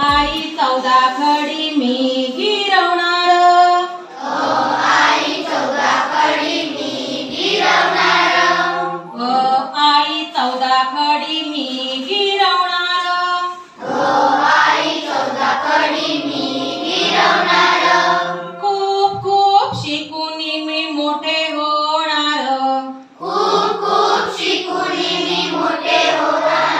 आई 14 खडी मी गिरवणार। आई 14 खडी मी गिरवणार। आई 14 खडी मी गिरवणार। आई 14 खडी मी गिरवणार। खूप खूप शिकून मी मोठे होणार। खूप खूप शिकून मी मोठे होणार।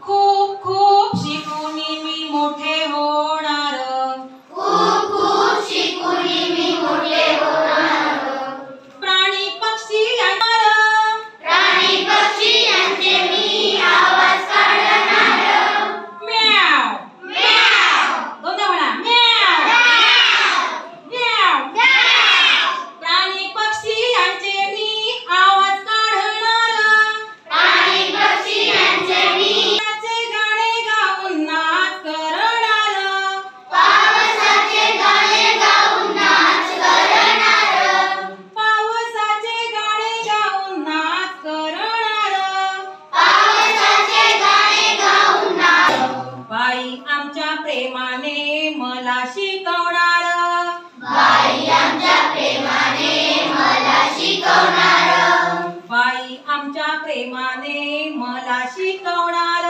खूप खूप शिकून मी मोठे होणार। खूप खूप शिकून मी मोठे होणार। प्राणी पक्षी प्राणी पक्षी यांचे मी आवाज काढणार। म्याव म्याव दोनदा म्हणा म्याव म्याव। प्राणी पक्षी यांचे मी आवाज काढणार। प्राणी पक्षी यांचे मी गाणे गाऊन नाच करणार। पावसाचे गाणे गाऊन नाच करणार। पावसाचे गाणे गाऊन नाच करणार। पावसाचे गाणे गाऊन नाच। बाई आमच्या प्रेमाने मला शिकवणार। बाई आमच्या प्रेमाने मला शिकवणार। बाई आमच्या प्रेमाने मला शिकवणार।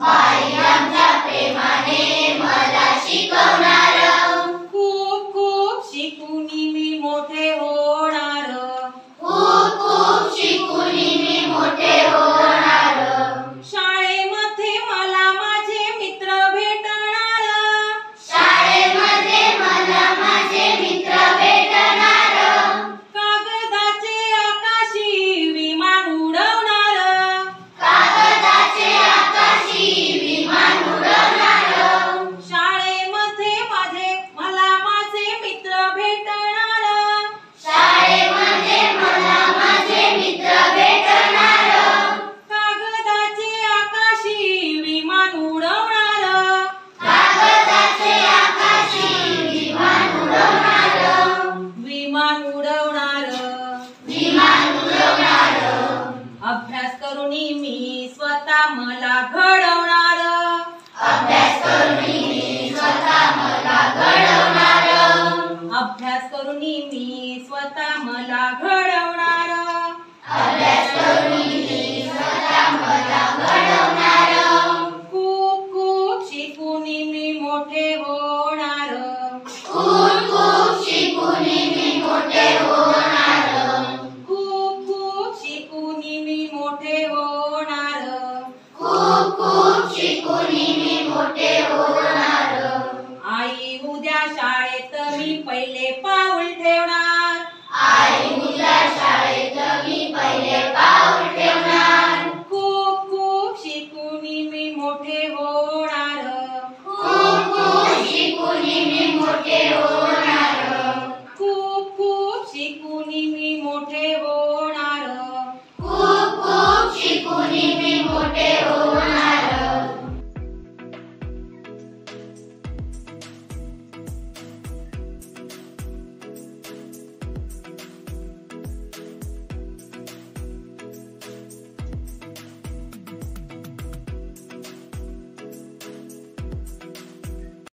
बाई आमच्या प्रेमाने मला शिकवणार। खूप खूप शिकून मी मोठे होणार। खूप खूप शिकून मी मोठे होणार। शाळेमध्ये मला माझे मित्र भेटणार। शाळेमध्ये मला माझे मित्र भेटणार। कागदाचे आकाशी विमान उडवणार। कागदाचे मला घडवणार अभ्यास करून